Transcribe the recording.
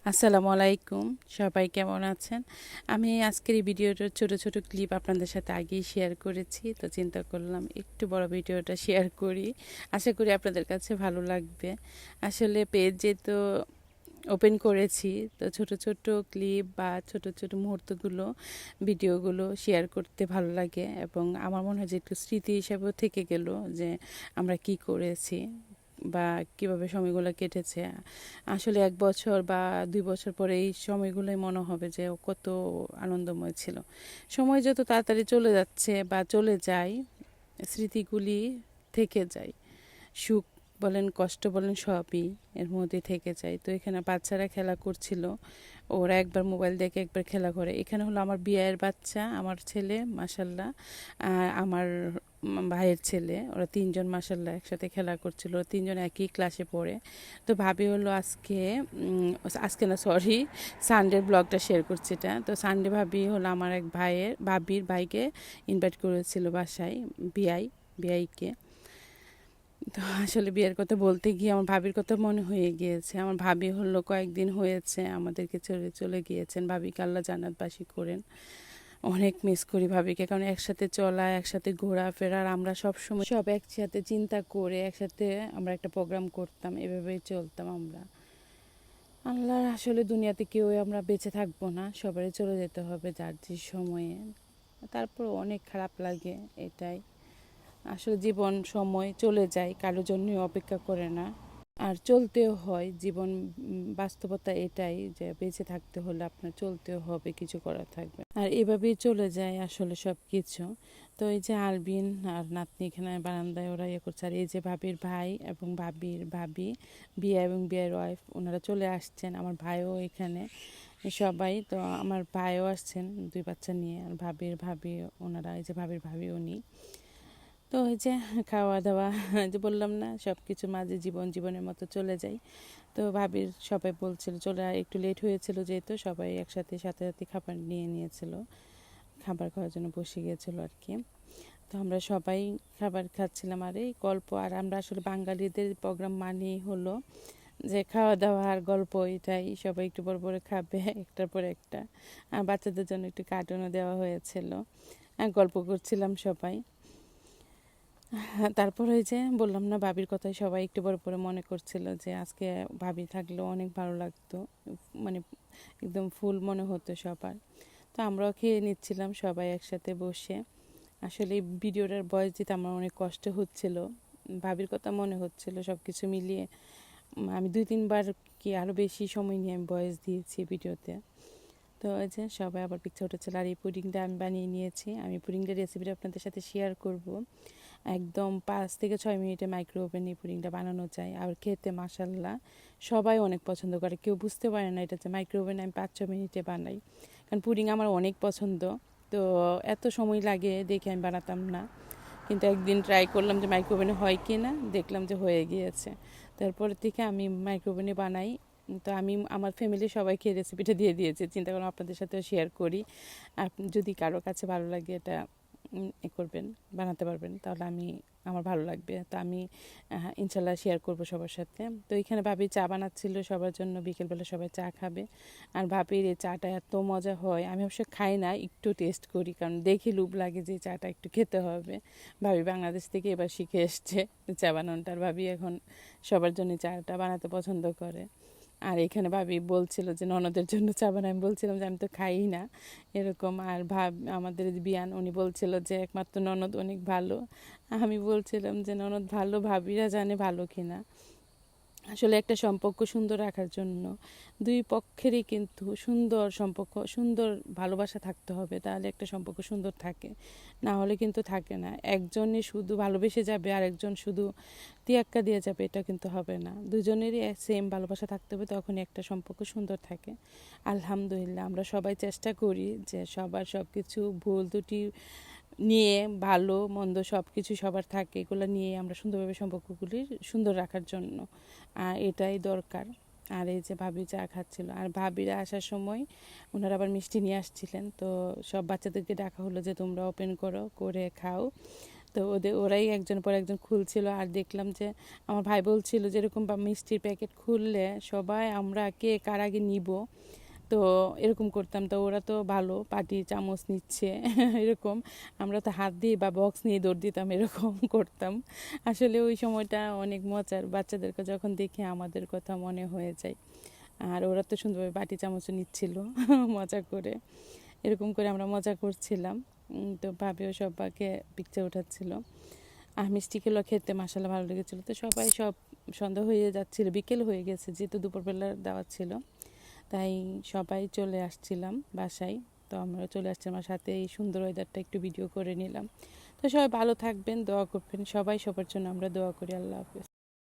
আসসালামু আলাইকুম, সবাই কেমন আছেন? আমি আজকের এই ভিডিওটার ছোট ছোট ক্লিপ আপনাদের সাথে আগেই শেয়ার করেছি, তো চিন্তা করলাম একটু বড় ভিডিওটা শেয়ার করি। আশা করি আপনাদের কাছে ভালো লাগবে। আসলে পেজ যেহেতু ওপেন করেছি, তো ছোট ছোট ক্লিপ বা ছোট ছোট মুহূর্তগুলো ভিডিওগুলো শেয়ার করতে ভালো লাগে, এবং আমার মনে হয় যে একটু স্মৃতি হিসাবেও থেকে গেল যে আমরা কি করেছি বা কিভাবে সময়গুলো কেটেছে। আসলে 1 বছর বা 2 বছর পরে এই সময়গুলোই মনে হবে যে কত আনন্দময় ছিল। সময় যত তাড়াতাড়ি চলে যাচ্ছে বা চলে যায়, স্মৃতিগুলি থেকে যায়। সুখ বলেন, কষ্ট বলেন, সবই এর মধ্যে থেকে যায়। তো এখানে বাচ্চারা খেলা করছিল, ওরা একবার মোবাইল দেখে একবার খেলা করে। এখানে হলো আমার বিয়ের বাচ্চা, আমার ছেলে মাশাল্লাহ, আর আমার ভাইয়ের ছেলে, ওরা তিনজন মাশাল্লাহ একসাথে খেলা করছিল। ওরা তিনজন একই ক্লাসে পড়ে। তো ভাবি হলো আজকে না সরি, সানডের ব্লগটা শেয়ার করছি এটা। তো সানডে ভাবি হলো আমার এক ভাবির ভাইকে ইনভাইট করেছিল বাসায়, বিআইকে। তো আসলে বিয়ের কথা বলতে গিয়ে আমার ভাবির কথা মনে হয়ে গিয়েছে। আমার ভাবি হলো কয়েকদিন হয়েছে আমাদেরকে ছেড়ে চলে গিয়েছেন। ভাবিকে আল্লাহ জান্নাতবাসী করেন। অনেক মিস করি ভাবিকে, কারণ একসাথে চলা, একসাথে ঘোরাফেরা, আর আমরা সবসময় সব একসাথে চিন্তা করে একসাথে আমরা একটা প্রোগ্রাম করতাম, এভাবেই চলতাম আমরা। আল্লাহর আসলে দুনিয়াতে কেউ আমরা বেঁচে থাকবো না, সবারই চলে যেতে হবে যার যে সময়ে। তারপর অনেক খারাপ লাগে এটাই। আসলে জীবন সময় চলে যায়, কারোর জন্যই অপেক্ষা করে না। আর চলতেও হয় জীবন, বাস্তবতা এটাই যে বেঁচে থাকতে হলে আপনার চলতেও হবে, কিছু করা থাকবে। আর এভাবেই চলে যায় আসলে সব কিছু। তো এই যে আলবিন আর নাতনি এখানে বারান্দায় ওরা ইয়ে করছে, আর এই যে ভাবির ভাই এবং ভাবি, বিয়ে এবং বিয়ের ওয়াইফ, ওনারা চলে আসছেন। আমার ভাইও এখানে, সবাই। তো আমার ভাইও আসছেন 2 বাচ্চা নিয়ে, আর ভাবি, ওনারা এই যে ভাবির ভাবি উনি। তো এই যে খাওয়া দাওয়া, যে বললাম না সব কিছু মাঝে জীবনের মতো চলে যায়। তো ভাবির সবাই বলছিল চলে একটু লেট হয়েছিল, যেহেতু সবাই একসাথে সাথে সাথে খাবার নিয়ে নিয়েছিল, খাবার খাওয়ার জন্য বসে গিয়েছিল আর কি। তো আমরা সবাই খাবার খাচ্ছিলাম, আর এই গল্প। আর আমরা আসলে বাঙালিদের প্রোগ্রাম মানেই হলো যে খাওয়া দাওয়া আর গল্প, এটাই। সবাই একটু বড় বড় খাবে একটার পর একটা। আর বাচ্চাদের জন্য একটু কার্টুনও দেওয়া হয়েছিল, গল্প করছিলাম সবাই। তারপর ওই যে বললাম না, ভাবির কথাই সবাই একটু বড় পরে মনে করছিল যে আজকে ভাবি থাকলেও অনেক ভালো লাগতো, মানে একদম ফুল মনে হতো সবার। তো আমরাও খেয়ে নিচ্ছিলাম সবাই একসাথে বসে। আসলে এই ভিডিওটার ভয়েস দিতে আমার অনেক কষ্ট হচ্ছিল, ভাবির কথা মনে হচ্ছিল, সব কিছু মিলিয়ে আমি 2-3 বার কি আরও বেশি সময় নিয়ে আমি ভয়েস দিয়েছি ভিডিওতে। তো এই যে সবাই আবার পিকচার উঠেছিল। আর এই পুডিংটা আমি বানিয়ে নিয়েছি, আমি পুডিংটার রেসিপিটা আপনাদের সাথে শেয়ার করব। একদম 5 থেকে 6 মিনিটে মাইক্রো ওভেনে পুডিংটা বানানো যায়, আর খেতে মাসাল্লাহ সবাই অনেক পছন্দ করে। কেউ বুঝতে পারে না এটা যে মাইক্রো ওভেনে আমি 5-6 মিনিটে বানাই, কারণ পুডিং আমার অনেক পছন্দ। তো এত সময় লাগে দেখে আমি বানাতাম না, কিন্তু একদিন ট্রাই করলাম যে মাইক্রো ওভেনে হয় কি না, দেখলাম যে হয়ে গিয়েছে। তারপর থেকে আমি মাইক্রো ওভেনে বানাই। তো আমি আমার ফ্যামিলির সবাইকে রেসিপিটা দিয়ে দিয়েছি, চিন্তা করলাম আপনাদের সাথেও শেয়ার করি। যদি কারো কাছে ভালো লাগে এটা করবেন, বানাতে পারবেন, তাহলে আমার ভালো লাগবে। তো আমি ইনশাল্লাহ শেয়ার করব সবার সাথে। তো এখানে ভাবি চা বানাচ্ছিল সবার জন্য, বিকেলবেলা সবাই চা খাবে। আর ভাবির এই চাটা এত মজা হয়, আমি অবশ্য খাই না, একটু টেস্ট করি, কারণ দেখি লোভ লাগে যে চাটা একটু খেতে হবে। ভাবি বাংলাদেশ থেকে এবার শিখে এসছে চা বানানোটা, আর ভাবি এখন সবার জন্য চাটা বানাতে পছন্দ করে। আর এখানে ভাবি বলছিল যে ননদের জন্য চা বানাই, আমি বলছিলাম যে আমি তো খাই না এরকম। আর আমাদের বিয়ান উনি বলছিল যে একমাত্র ননদ অনেক ভালো। আমি বলছিলাম যে ননদ ভালো, ভাবিরা জানে ভালো কিনা। আসলে একটা সম্পর্ক সুন্দর রাখার জন্য দুই পক্ষেরই কিন্তু সুন্দর সম্পর্ক, সুন্দর ভালোবাসা থাকতে হবে, তাহলে একটা সম্পর্ক সুন্দর থাকে। না হলে কিন্তু থাকে না, একজনই শুধু ভালোবেসে যাবে আর একজন শুধু তিয়াক্কা দিয়ে যাবে, এটা কিন্তু হবে না। দুজনেরই সেম ভালোবাসা থাকতে হবে, তখনই একটা সম্পর্ক সুন্দর থাকে। আলহামদুলিল্লাহ আমরা সবাই চেষ্টা করি যে সবার সব কিছু ভুল ত্রুটি নিয়ে, ভালো মন্দ সব কিছু সবার থাকে, এগুলো নিয়ে আমরা সুন্দরভাবে সম্পর্কগুলি সুন্দর রাখার জন্য, আর এটাই দরকার। আর এই যে ভাবি চা খাচ্ছিল, আর ভাবিরা আসার সময় ওনারা আবার মিষ্টি নিয়ে আসছিলেন। তো সব বাচ্চাদেরকে ডাকা হলো যে তোমরা ওপেন করো, করে খাও। তো ওরাই একজন পর একজন খুলছিল, আর দেখলাম যে আমার ভাই বলছিল যেরকম বা মিষ্টির প্যাকেট খুললে সবাই আমরা কে কার আগে নিব, তো এরকম করতাম। তো ওরা তো ভালো পাটি চামচ নিচ্ছে এরকম, আমরা তো হাত দিয়ে বা বক্স নিয়ে দৌড় দিতাম, এরকম করতাম। আসলে ওই সময়টা অনেক মজার, বাচ্চাদেরকে যখন দেখি আমাদের কথা মনে হয়ে যায়। আর ওরা তো সুন্দরভাবে বাটি চামচও নিচ্ছিল মজা করে, এরকম করে আমরা মজা করছিলাম। তো ভাবিও সবাইকে পিকচার উঠাচ্ছিল। আর মিষ্টিগুলো খেতে মাসাল্লাহ ভালো লেগেছিলো। তো সবাই সন্ধ্যা হয়ে যাচ্ছিল, বিকেল হয়ে গেছে যেহেতু দুপুরবেলার দাওয়াত ছিল, তাই সবাই চলে আসছিলাম বাসায়। তো আমরা চলে আসছিলাম, আমার সাথে এই সুন্দর ওয়েদারটা একটু ভিডিও করে নিলাম। তো সবাই ভালো থাকবেন, দোয়া করবেন, সবাই সবার জন্য আমরা দোয়া করি। আল্লাহ হাফেজ।